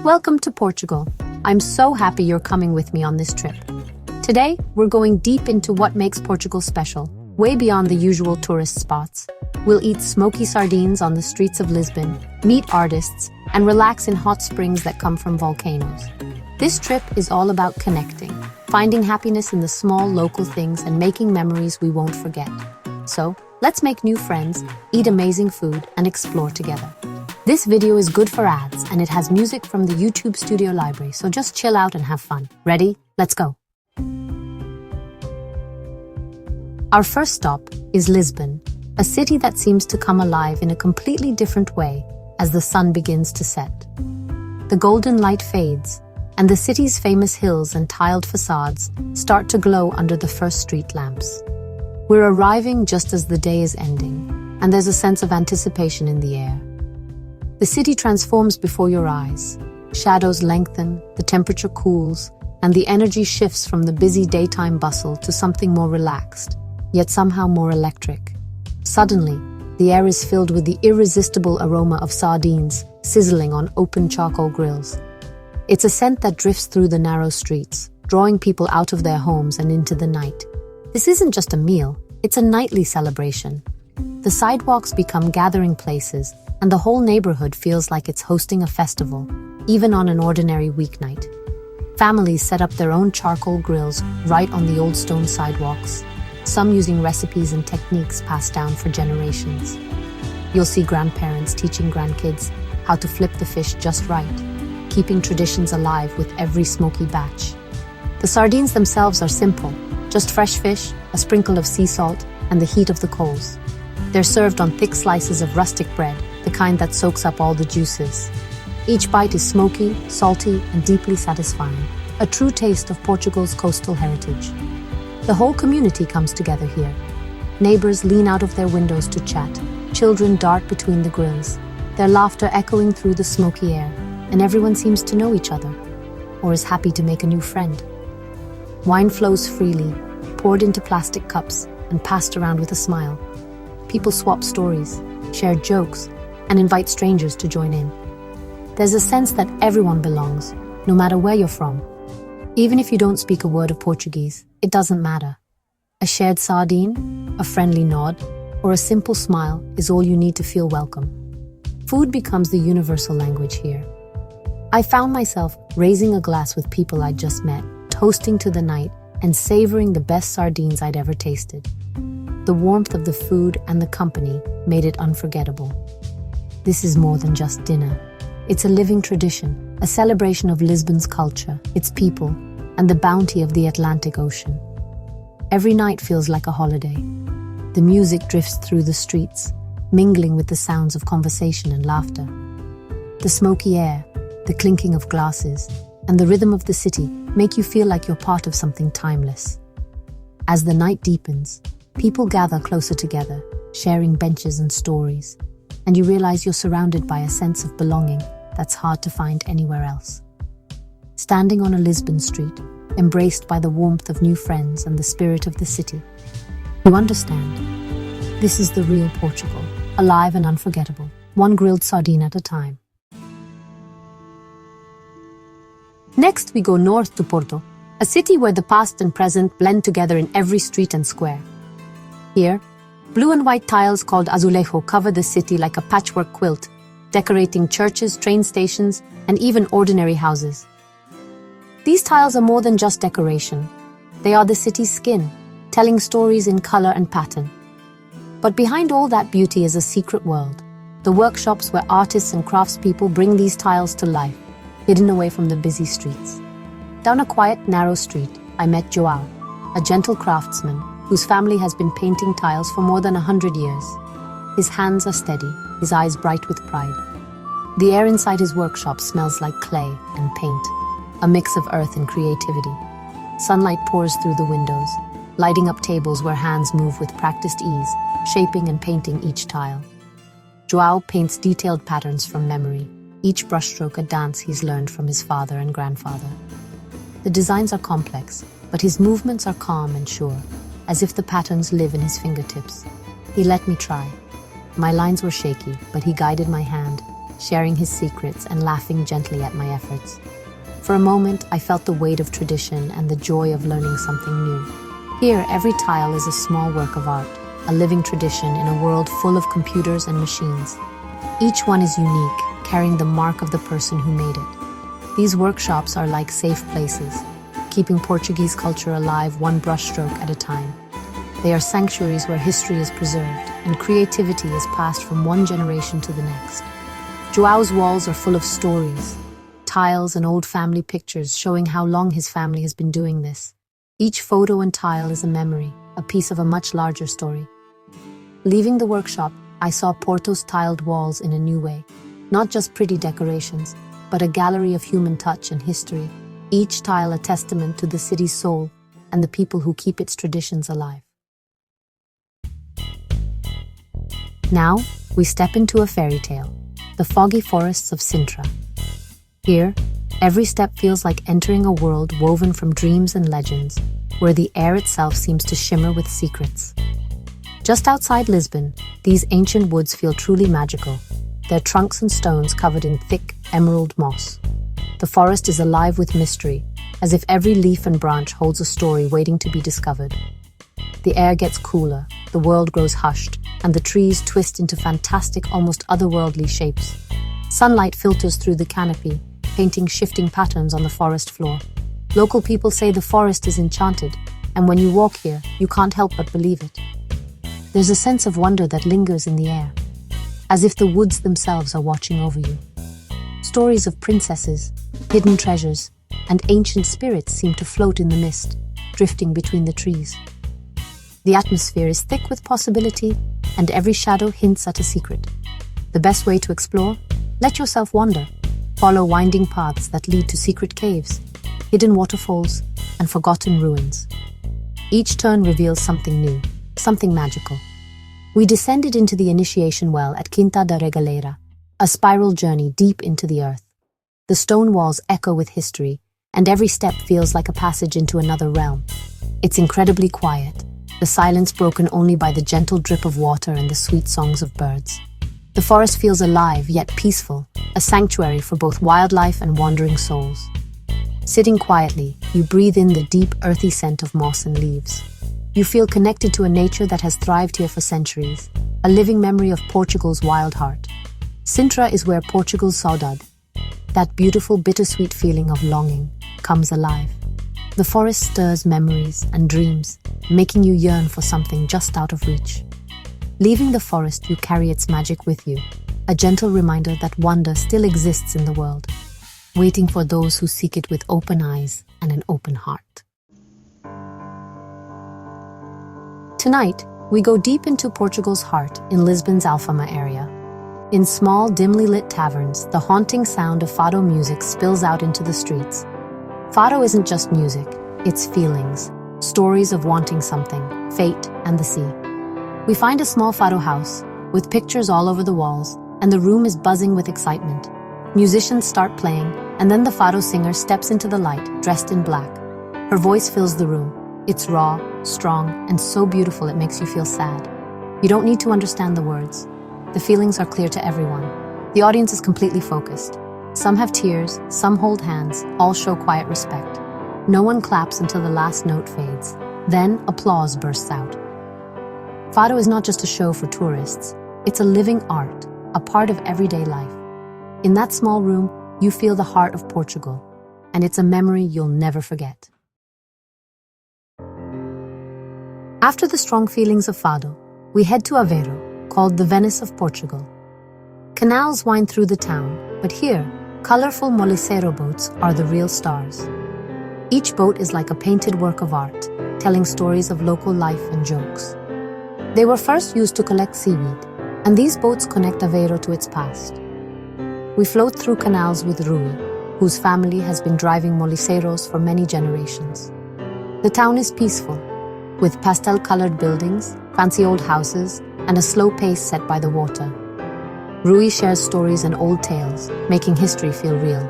Welcome to Portugal. I'm so happy you're coming with me on this trip. Today, we're going deep into what makes Portugal special, way beyond the usual tourist spots. We'll eat smoky sardines on the streets of Lisbon, meet artists, and relax in hot springs that come from volcanoes. This trip is all about connecting, finding happiness in the small local things and making memories we won't forget. So, let's make new friends, eat amazing food, and explore together. This video is good for ads, and it has music from the YouTube Studio Library, so just chill out and have fun. Ready? Let's go. Our first stop is Lisbon, a city that seems to come alive in a completely different way as the sun begins to set. The golden light fades, and the city's famous hills and tiled facades start to glow under the first street lamps. We're arriving just as the day is ending, and there's a sense of anticipation in the air. The city transforms before your eyes. Shadows lengthen, the temperature cools, and the energy shifts from the busy daytime bustle to something more relaxed, yet somehow more electric. Suddenly, the air is filled with the irresistible aroma of sardines sizzling on open charcoal grills. It's a scent that drifts through the narrow streets, drawing people out of their homes and into the night. This isn't just a meal, it's a nightly celebration. The sidewalks become gathering places, and the whole neighborhood feels like it's hosting a festival, even on an ordinary weeknight. Families set up their own charcoal grills right on the old stone sidewalks, some using recipes and techniques passed down for generations. You'll see grandparents teaching grandkids how to flip the fish just right, keeping traditions alive with every smoky batch. The sardines themselves are simple, just fresh fish, a sprinkle of sea salt, and the heat of the coals. They're served on thick slices of rustic bread, the kind that soaks up all the juices. Each bite is smoky, salty, and deeply satisfying, a true taste of Portugal's coastal heritage. The whole community comes together here. Neighbors lean out of their windows to chat, children dart between the grills, their laughter echoing through the smoky air, and everyone seems to know each other, or is happy to make a new friend. Wine flows freely, poured into plastic cups and passed around with a smile. People swap stories, share jokes, and invite strangers to join in. There's a sense that everyone belongs, no matter where you're from. Even if you don't speak a word of Portuguese, it doesn't matter. A shared sardine, a friendly nod, or a simple smile is all you need to feel welcome. Food becomes the universal language here. I found myself raising a glass with people I'd just met, toasting to the night, and savoring the best sardines I'd ever tasted. The warmth of the food and the company made it unforgettable. This is more than just dinner. It's a living tradition, a celebration of Lisbon's culture, its people, and the bounty of the Atlantic Ocean. Every night feels like a holiday. The music drifts through the streets, mingling with the sounds of conversation and laughter. The smoky air, the clinking of glasses, and the rhythm of the city make you feel like you're part of something timeless. As the night deepens, people gather closer together, sharing benches and stories, and you realize you're surrounded by a sense of belonging that's hard to find anywhere else. Standing on a Lisbon street, embraced by the warmth of new friends and the spirit of the city, you understand. This is the real Portugal, alive and unforgettable, one grilled sardine at a time. Next, we go north to Porto, a city where the past and present blend together in every street and square. Here, blue and white tiles called azulejo cover the city like a patchwork quilt, decorating churches, train stations, and even ordinary houses. These tiles are more than just decoration. They are the city's skin, telling stories in color and pattern. But behind all that beauty is a secret world, the workshops where artists and craftspeople bring these tiles to life, hidden away from the busy streets. Down a quiet, narrow street, I met João, a gentle craftsman whose family has been painting tiles for more than 100 years. His hands are steady, his eyes bright with pride. The air inside his workshop smells like clay and paint, a mix of earth and creativity. Sunlight pours through the windows, lighting up tables where hands move with practiced ease, shaping and painting each tile. João paints detailed patterns from memory, each brushstroke a dance he's learned from his father and grandfather. The designs are complex, but his movements are calm and sure, as if the patterns live in his fingertips. He let me try. My lines were shaky, but he guided my hand, sharing his secrets and laughing gently at my efforts. For a moment, I felt the weight of tradition and the joy of learning something new. Here, every tile is a small work of art, a living tradition in a world full of computers and machines. Each one is unique, carrying the mark of the person who made it. These workshops are like safe places, keeping Portuguese culture alive one brushstroke at a time. They are sanctuaries where history is preserved and creativity is passed from one generation to the next. Joao's walls are full of stories, tiles and old family pictures showing how long his family has been doing this. Each photo and tile is a memory, a piece of a much larger story. Leaving the workshop, I saw Porto's tiled walls in a new way. Not just pretty decorations, but a gallery of human touch and history, each tile a testament to the city's soul and the people who keep its traditions alive. Now, we step into a fairy tale, the foggy forests of Sintra. Here, every step feels like entering a world woven from dreams and legends, where the air itself seems to shimmer with secrets. Just outside Lisbon, these ancient woods feel truly magical, their trunks and stones covered in thick, emerald moss. The forest is alive with mystery, as if every leaf and branch holds a story waiting to be discovered. The air gets cooler, the world grows hushed, and the trees twist into fantastic, almost otherworldly shapes. Sunlight filters through the canopy, painting shifting patterns on the forest floor. Local people say the forest is enchanted, and when you walk here, you can't help but believe it. There's a sense of wonder that lingers in the air, as if the woods themselves are watching over you. Stories of princesses, hidden treasures, and ancient spirits seem to float in the mist, drifting between the trees. The atmosphere is thick with possibility, and every shadow hints at a secret. The best way to explore? Let yourself wander. Follow winding paths that lead to secret caves, hidden waterfalls, and forgotten ruins. Each turn reveals something new, something magical. We descended into the initiation well at Quinta da Regaleira, a spiral journey deep into the earth. The stone walls echo with history, and every step feels like a passage into another realm. It's incredibly quiet, the silence broken only by the gentle drip of water and the sweet songs of birds. The forest feels alive yet peaceful, a sanctuary for both wildlife and wandering souls. Sitting quietly, you breathe in the deep, earthy scent of moss and leaves. You feel connected to a nature that has thrived here for centuries, a living memory of Portugal's wild heart. Sintra is where Portugal's saudade, that beautiful bittersweet feeling of longing, comes alive. The forest stirs memories and dreams, making you yearn for something just out of reach. Leaving the forest, you carry its magic with you, a gentle reminder that wonder still exists in the world, waiting for those who seek it with open eyes and an open heart. Tonight, we go deep into Portugal's heart in Lisbon's Alfama area. In small, dimly lit taverns, the haunting sound of fado music spills out into the streets. Fado isn't just music, it's feelings, stories of wanting something, fate, and the sea. We find a small fado house, with pictures all over the walls, and the room is buzzing with excitement. Musicians start playing, and then the fado singer steps into the light, dressed in black. Her voice fills the room. It's raw, strong, and so beautiful it makes you feel sad. You don't need to understand the words. The feelings are clear to everyone. The audience is completely focused. Some have tears, some hold hands, all show quiet respect. No one claps until the last note fades. Then applause bursts out. Fado is not just a show for tourists. It's a living art, a part of everyday life. In that small room, you feel the heart of Portugal, and it's a memory you'll never forget. After the strong feelings of Fado, we head to Aveiro, called the Venice of Portugal. Canals wind through the town, but here, colorful molicero boats are the real stars. Each boat is like a painted work of art, telling stories of local life and jokes. They were first used to collect seaweed, and these boats connect Aveiro to its past. We float through canals with Rui, whose family has been driving moliceros for many generations. The town is peaceful, with pastel-colored buildings, fancy old houses, and a slow pace set by the water. Rui shares stories and old tales, making history feel real.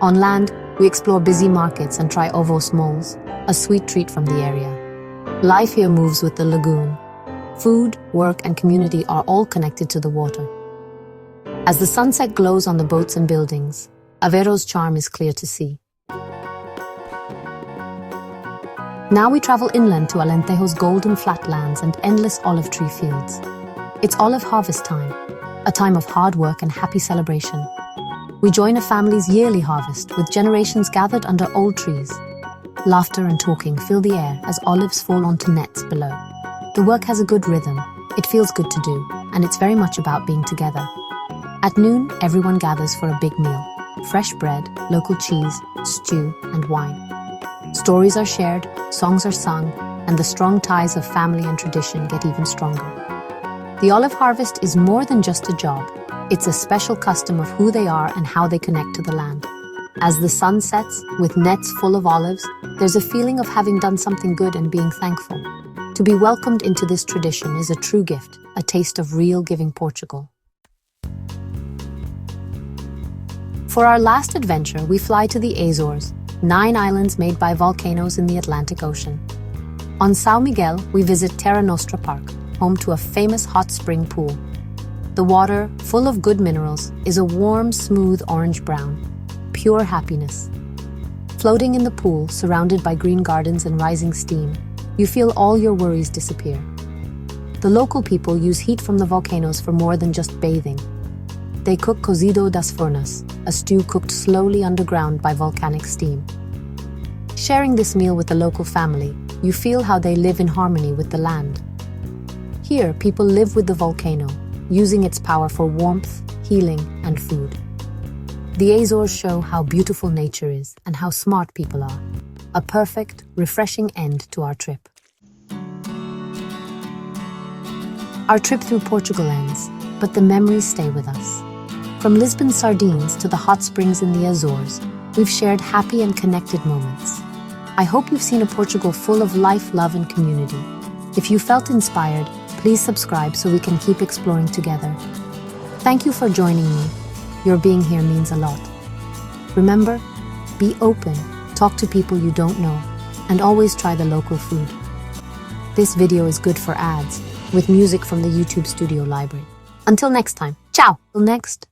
On land, we explore busy markets and try ovos moles, a sweet treat from the area. Life here moves with the lagoon. Food, work, and community are all connected to the water. As the sunset glows on the boats and buildings, Avero's charm is clear to see. Now we travel inland to Alentejo's golden flatlands and endless olive tree fields. It's olive harvest time, a time of hard work and happy celebration. We join a family's yearly harvest with generations gathered under old trees. Laughter and talking fill the air as olives fall onto nets below. The work has a good rhythm, it feels good to do, and it's very much about being together. At noon, everyone gathers for a big meal. Fresh bread, local cheese, stew, and wine. Stories are shared, songs are sung, and the strong ties of family and tradition get even stronger. The olive harvest is more than just a job. It's a special custom of who they are and how they connect to the land. As the sun sets, with nets full of olives, there's a feeling of having done something good and being thankful. To be welcomed into this tradition is a true gift, a taste of real giving Portugal. For our last adventure, we fly to the Azores, 9 islands made by volcanoes in the Atlantic Ocean. On São Miguel, we visit Terra Nostra Park, home to a famous hot spring pool. The water, full of good minerals, is a warm, smooth orange-brown, pure happiness. Floating in the pool, surrounded by green gardens and rising steam, you feel all your worries disappear. The local people use heat from the volcanoes for more than just bathing. They cook cozido das furnas, a stew cooked slowly underground by volcanic steam. Sharing this meal with the local family, you feel how they live in harmony with the land. Here, people live with the volcano, using its power for warmth, healing, and food. The Azores show how beautiful nature is and how smart people are. A perfect, refreshing end to our trip. Our trip through Portugal ends, but the memories stay with us. From Lisbon's sardines to the hot springs in the Azores, we've shared happy and connected moments. I hope you've seen a Portugal full of life, love, and community. If you felt inspired, please subscribe so we can keep exploring together. Thank you for joining me. Your being here means a lot. Remember, be open, talk to people you don't know, and always try the local food. This video is good for ads, with music from the YouTube Studio Library. Until next time, ciao! Till next.